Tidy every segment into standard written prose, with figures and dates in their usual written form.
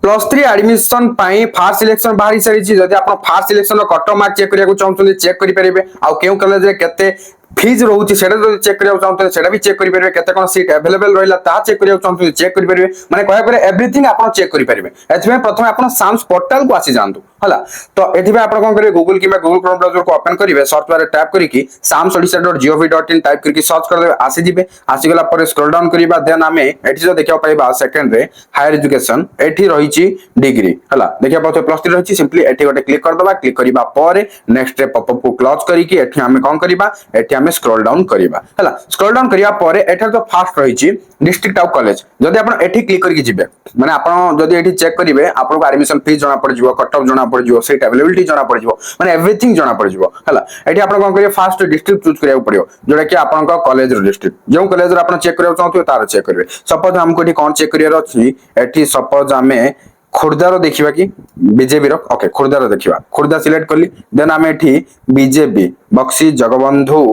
+3 admission fast selection बाहरी सारी जदि आप fast selection cut mark check करने चाहते चेक करेंगे आउ क्यों कॉलेज रे केते फीज रोचे चेक करिया चाहते सेटा भी चेक करेंगे केते कोन सीट अवेलेबल रहिला ता चेक करिया चाहते चेक करेंगे माने कहया करे एवरीथिंग आप चेक करेंगे एथमे प्रथम आप साम्स पोर्टल को आसी जांतु हला तो एथि आप कोन करिवे गूगल किबा गूगल क्रोम ब्राउजर को ओपन करिवे सर्च बार टैप करिकि samsodisha.gov.in टाइप करके सर्च कर देबे आसी जिवे आसी गला पर स्क्रॉल डाउन करिबा देन आमे एथि जो देखिया पाइबा सेकंड रे हायर एजुकेशन एथि रहिछि डिग्री हला देखिया पाछे +3 रहिछि सिंपली एथि गोटे क्लिक कर दबा क्लिक करिबा पर नेक्स्ट रे पॉपअप को क्लोज करिकि एथि आमे कोन करिबा एथि आमे स्क्रॉल डाउन करिबा हला स्क्रॉल डाउन करिया पर एथि तो फास्ट रहिछि डिस्ट्रिक्ट ऑफ कॉलेज जदि आपण एथि क्लिक करके जिवे माने आपण जदि एथि चेक करिवे आपण को एडमिशन फीस जणा पड़ जिवो कट ऑफ जणा पड़ जिवो सीट अवेलेबिलिटी जणा पड़ जिवो माने एवरीथिंग जणा पड़ जिवो हला एथि आपण कोन करिवे फास्ट डिस्ट्रिक्ट चूज करिया पड़ियो जोडा कि आपण को कॉलेज रो डिस्ट्रिक्ट जो कॉलेज रो आपण चेक करिया चाहतो तार चेक करिवे सपोज हमको एथि कोन चेक करिया अछि एथि सपोज हमें खुर्दार देखिबा कि बीजेपी रो ओके खुर्दार देखिबा खुर्दा सिलेक्ट करली देन हमें एथि BJB Buxi Jagabandhu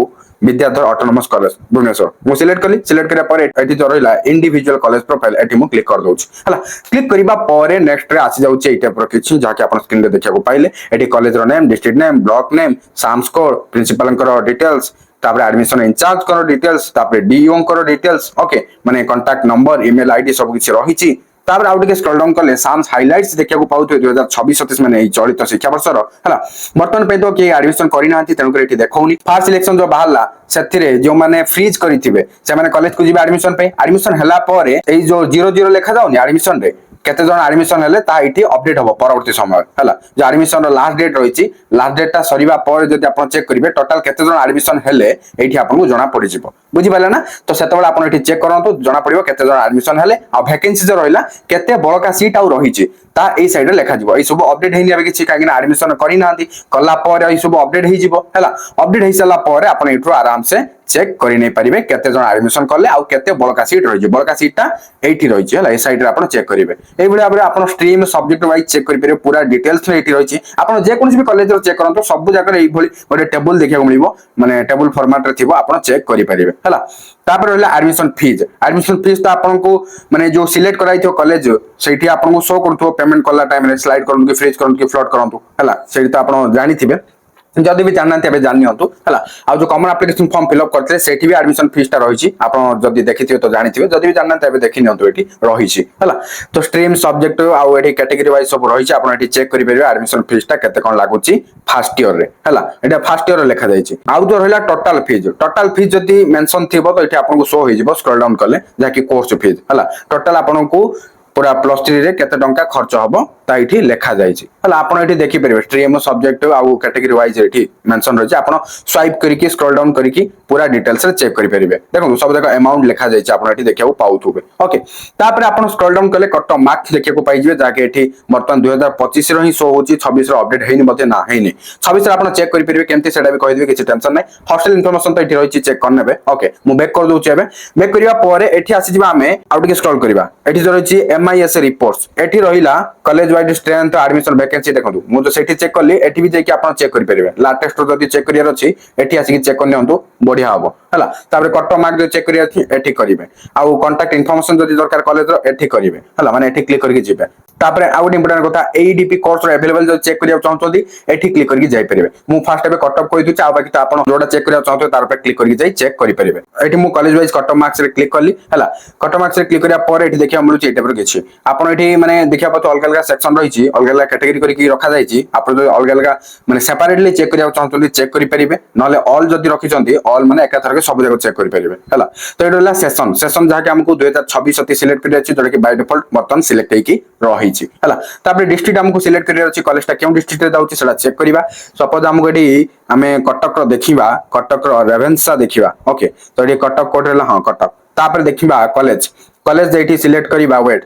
Bidyadhar autonomous college Bhubaneswar मु सिलेक्ट कली सिलेक्ट करिया पर एठी जो रहिला इंडिविजुअल कॉलेज प्रोफाइल एठी मु क्लिक कर दोछ हला क्लिक करिबा पर नेक्स्ट रे आसी जाउचे एटा पर किछि जाके आपण स्क्रीन रे देखिया को पाइले एठी कॉलेज रो name district name block name SAMS code principal कर डिटेल्स तापर एडमिशन इंचार्ज कर डिटेल्स तापर डीओ कर डिटेल्स ओके माने कांटेक्ट नंबर ईमेल आईडी सब किछि रहिछि तापर आउ टिके स्क्रॉल डाउन करले साम्स हाइलाइट्स देखिया को पाउथो 2026-27 माने चलित शिक्षा वर्ष रो हला वर्तमान पे तो के एडमिशन करि नांती तेनु करे एठी देखौनी फास्ट सिलेक्शन जो बाहरला सेथिरे जो माने फ्रीज करिथिबे से माने कॉलेज को जिबे एडमिशन हला पारे एई जो 00 लेखा जाउनी एडमिशन रे केते जण एडमिशन हेले ता इठी अपडेट होबो परवर्ती समय हला जो एडमिशन रो लास्ट डेट रहिछि लास्ट डेटटा सरीबा पर जदि आपण चेक करिवे टोटल केते जण एडमिशन हेले एठी आपण को जणा पड़ि जिवो बुझि पाले ना तो सेतबेला आपण एठी चेक करंतु जणा पड़िबो केते जण एडमिशन हेले आ वैकेंसी जो रहिला केते बळका सीट आउ रहिछि ता ए साइड रे लेखा जिवो ए सब अपडेट हेनि आबे किछि कागिना एडमिशन करि नांती कल्ला पर ए सब अपडेट हेइ जिवो हला अपडेट हेइ सला पर आपण एठु आराम से चेक करि नै परिबे केते जण एडमिशन करले आ केते बळका सीट रहि जे बळका सीटटा एठी रहि जे हला ए साइड रे आपण चेक करिवे ए भली आबे आपण स्ट्रीम सब्जेक्ट वाइज चेक करि परिबे पूरा डिटेल्स रे एठी रहि जे आपण जे कोनसी भी कॉलेज रो चेक करंतो सब जगह रे ए भली गोटे टेबल देखिया मिलिबो माने टेबल फॉर्मेट रे थिबो आपण चेक करि परिबे हला तापर रहला एडमिशन फीस तो आपन को माने जो सिलेक्ट कराइ थियो कॉलेज सेठी आपन को शो करथो पेमेंट करला टाइम रे स्लाइड करन के फ्रीज करन के फ्लोट करंतु हला सेठी तो आपन जानि थिबे जदि भी जानना तेबे जानि हतु हला आ जो common application form fill up करथले सेठी भी एडमिशन फीस ता रहिछि आपन जदि देखिथियो तो जानि थिबे जदि भी जानना तेबे देखि नियंतु एठी रहिछि हला तो स्ट्रीम सब्जेक्ट आ एठी कैटेगरी वाइज सब रहिछि आपन एठी चेक करि परिबे एडमिशन फीस ता केते कोन लागुछि फर्स्ट ईयर रे हला एटा फर्स्ट ईयर रे लेखा जाइछि आ जो रहला टोटल फीस जदि मेंशन थिबो तो एठी आपन को शो होई जिवो स्क्रॉल डाउन करले जाकि कोर्स फीस हला टोटल आपन को पूरा +3 रे केते टंका खर्च हबो ता इठी लेखा जाइछि हला आपण एठी देखि परिबे स्ट्रीम सब्जेक्ट आ कैटेगरी वाइज एठी मेंशन रहछि आपण स्वाइप करिकि स्क्रॉल डाउन करिकि पूरा डिटेल्स रे चेक करि परिबे देखो सब जगह अमाउंट लेखा जाइछि आपण एठी देखिया पाउथुबे ओके तापर आपण स्क्रॉल डाउन करले कट मार्क्स देखिया को पाइ जिवे जाके एठी वर्तमान 2025 रो ही शो होछि 26 रो अपडेट हेनि मते ना हेनि 26 रे आपण चेक करि परिबे केमति सेडा भी कहि दिबे किछि टेंशन नै हॉस्टल इन्फॉर्मेशन तो एठी रहिछि चेक करनेबे ओके मु बैक कर दोछि एबे बैक करिवा परे एठी आसी जिबा हमें आउट के स्क्रॉल करिवा एठी जो रहिछि एमआईएस रिपोर्ट्स एठी रहिला college wide strength admission vacancy देखंतु मु तो सेठी चेक करली एठी भी जेकी आपण चेक करि परिबे लेटेस्ट जदी चेक करियर अछि एठी आसी चेक करनियंतु बढ़िया हबो हला तापर कट मार्क जो चेक करियर अछि एठी करिवे आ कांटेक्ट इन्फॉर्मेशन जदी दरकार कॉलेज रो एठी करिवे हला माने एठी क्लिक करके जिबे तापर आउट इंपोर्टेंट कथा एडीपी कोर्स रो अवेलेबल जो चेक करिया चाहतोदी एठी क्लिक करके जाई परिबे मु फर्स्ट एबे कट ऑफ कहि दुछि आ बाकी त आपण जोडा चेक करिया चाहतो तार पे क्लिक करके जाई चेक करि परिबे एठी मु कॉलेज वाइज कट मार्क्स रे क्लिक करली हला कट मार्क्स रे क्लिक करिया पर एठी देखिया मिलुछि एटा पर किछि आपण एठी माने देखिया पतो अलग अलग सेक्शन रहिछि अलग अलग कैटेगरी करके रखा जाइछि आपण जो अलग अलग माने सेपरेटली चेक करिया चाहतोदी चेक करि परिबे नले ऑल जदी रखिचंती ऑल माने एका थरके सब जगह चेक करि परिबे हला तो एटा होला सेशन जहा के हमको 2026 सती सिलेक्ट करि अछि जोडा कि बाय डिफॉल्ट बर्तन सिलेक्ट हेकि रहिछि हला तापर डिस्ट्रिक्ट हमको सिलेक्ट करिया अछि कॉलेजटा केउ डिस्ट्रिक्ट रे दाउछि सेला चेक करिबा सपोज हमको एडी हमें कटक रो देखिबा कटक रो रेवेन्सा देखिबा ओके तो एडी कटक कोड रेला हां कटक तापर देखिबा कॉलेज जेठी सिलेक्ट करिबा वेट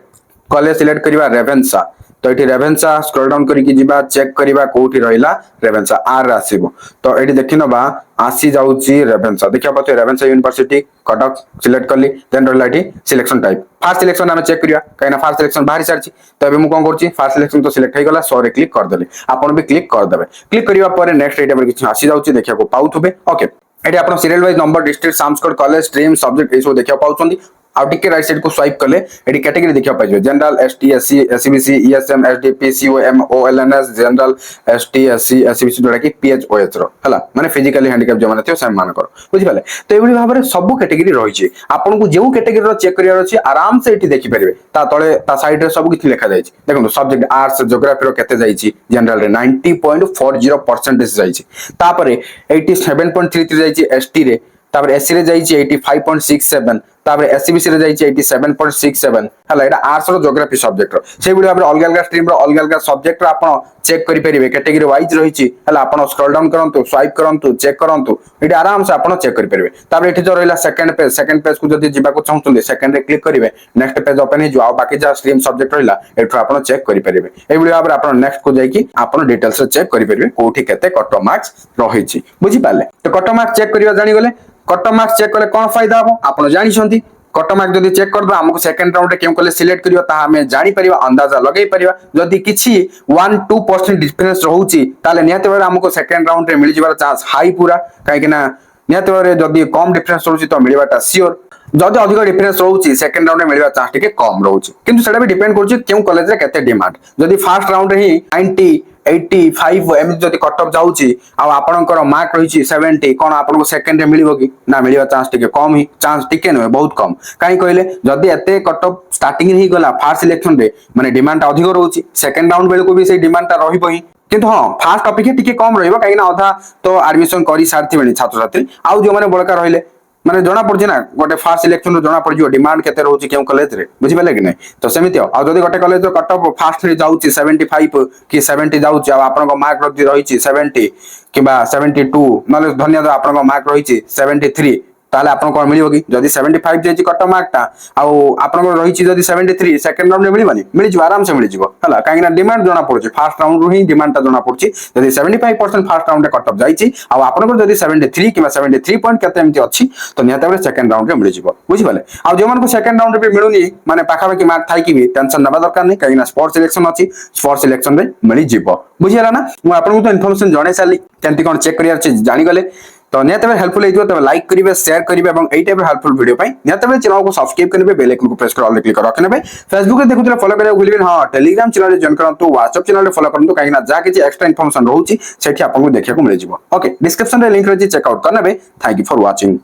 कॉलेज सिलेक्ट करिबा रेवेन्सा तो ये रेवेन्सा स्क्रॉल डाउन करिकि जिबा चेक करिबा कोठी रहिला रेवेन्सा आर आसीबो तो एडी देखिनबा आसी जाउची रेवेन्सा देखिया पते रेवेन्सा यूनिवर्सिटी कटक सिलेक्ट करली देन रहला एठी सिलेक्शन टाइप फास्ट सिलेक्शन हम चेक करिया काइना फास्ट सिलेक्शन बाहरी सारची तो एबे मु कोन करची फास्ट सिलेक्शन तो सिलेक्ट हे गला सो रे क्लिक कर देले आपण भी क्लिक कर देबे क्लिक करिवा परे नेक्स्ट एटा पर किछ आसी जाउची देखिया को पाउथबे ओके एठी आपण serial wise number district SAMS code college stream subject एसो देखिया पाउछंदी आउ टिके राइट साइड को स्वाइप कले एडी कैटेगरी देखियो पाइजो general ST SC SEBC ESM SDP COM OLNS general ST SC SEBC जोड़ा कि पीएचओएच रो हला माने फिजिकली हैंडिकैप जो माने थियो से मान करो बुझि पाले तो एबडी भाबरे सब कैटेगरी रही छि आपन को जेउ कैटेगरी रो चेक करियार अछि आराम से एठी देखि परिबे ता तळे ता साइड रे सब किछि लिखा जाय छि देखो सब्जेक्ट आर्ट्स ज्योग्राफी रो केते जाय छि जनरल रे 90.40% जाय छि तापरे 87.33 जाय छि एसटी रे तापर एससी रे जाय छि 85.67 तापर एससीबीसी रे जाय छि 87.67 हला एटा आर्ट्स रो ज्योग्राफी सब्जेक्ट रो से बिडियो भाबरे अलग अलग स्ट्रीम रो अलग अलग सब्जेक्ट रो आपण चेक करि परिबे कैटेगरी वाइज रही छि हला आपण स्क्रॉल डाउन करंतु स्वाइप करंतु चेक करंतु एटा आराम से आपण चेक करि परिबे तापर एठी जो रहला सेकंड पेज को जदि जिबा को चाहउतले सेकंड रे क्लिक करिवे नेक्स्ट पेज ओपन हे जो आ बाकी जा स्ट्रीम सब्जेक्ट रहला एठो आपण चेक करि परिबे ए बिडियो भाबरे आपण नेक्स्ट को जाय कि आपण डिटेल्स रे चेक करि परिबे कोठी केते कट मार्क्स रही छि बुझि पाले तो कट मार्क्स चेक करिवा जानि गले कट मार्क्स चेक कले कोन फायदा हो आपण जानि छथि कट मार्क जदि चेक करबा हमको सेकंड राउंड रे केउ कले सिलेक्ट करियो ता हमें जानि परिबा अंदाजा लगै परिबा जदि किछि 1-2% डिफरेंस रहउची ताले नियत बेर हमको सेकंड राउंड रे मिलि जिबार चांस हाई पूरा काहे कि ना नियत बेर जदि कम डिफरेंस रहउची तो मिलिबाटा सियोर जदि अधिक डिफरेंस रहउची सेकंड राउंड रे मिलिबा चांस टिके कम रहउची किंतु सेटा भी डिपेंड करउची केउ कॉलेज रे केते डिमांड जदि फर्स्ट राउंड रे ही 90 85 एमि जदि कट ऑफ जाउची आ आपनकर मार्क रहिची 70 कोन आपनको सेकंड रे मिलिबो कि ना मिलिबा चांस टिके कम ही चांस टिके न बहुत कम काई कहले जदि एते कट ऑफ स्टार्टिंग रे ही गला फर्स्ट सिलेक्शन रे माने डिमांड अधिक रहउची सेकंड राउंड बेल को भी से डिमांड ता रहिबो ही किंतु हां फर्स्ट टॉपिक टिके कम रहिबो काई ना अधा तो एडमिशन करि सारथिबेनी छात्र छात्री आ जो माने बळका रहिले माने जना पड़छि ना गोटे फर्स्ट सिलेक्शन रो जना पड़जियो डिमांड केते रहउची केउ कॉलेज रे बुझि पाले कि नै तो सेमिति आ जदि गोटे कॉलेज रो कट ऑफ फर्स्ट रे जाउची 75 कि 70 जाउची आ आपन को मार्क रहि रहिची 70 किबा 72 माने धन्यवाद आपन को मार्क रहिची 73 ताले आपन को मिलिबो कि जदि 75 जेची कट मार्क ता आ आपन को रहिची जदि 73 सेकंड राउंड रे मिलिबानी मिलि जो आराम से मिलि जिवो हला काहे ना डिमांड जना पड़छि फर्स्ट राउंड रो ही डिमांड ता जना पड़छि जदि 75% फर्स्ट राउंड रे कट ऑफ जाईची आ आपन को जदि 73 किबा 73 पॉइंट केते एमति अछि तो नियत बेले सेकंड राउंड रे मिलि जिवो बुझि पाले आ जो मन को सेकंड राउंड रे भी मिलुनी माने पाखा पाखी मार्क थाई कि भी टेंशन नबा दरकार नै काहे ना स्पोर्ट्स सिलेक्शन अछि स्पोर्ट्स सिलेक्शन रे मिलि जिवो बुझि हला ना मु आपन को तो इन्फॉर्मेशन जणे साली केंति कोन चेक करियार छै जानि गले तो नियत हेल्पफुल हो तो लाइक करेंगे शेयर करेंगे और यही टाइप हेल्पफुल वीडियो नियत चैनल को सब्सक्राइब करेंगे बेल आइकन को प्रेस कर ऑल क्लिक कर रखने फेसबुक रे देखुଥିଲେ फॉलो करबा भूलिबेन हां टेलीग्राम चैनल जॉइन करंतु व्हाट्सएप चैनल फॉलो करंतु काहे ना जा कि एक्स्ट्रा इन्फॉर्मेशन रहउची सेठी आपन को देखिया को मिल जिवो ओके डिस्क्रिप्शन रे लिंक रहची चेक आउट करनेबे थैंक यू फॉर वाचिंग।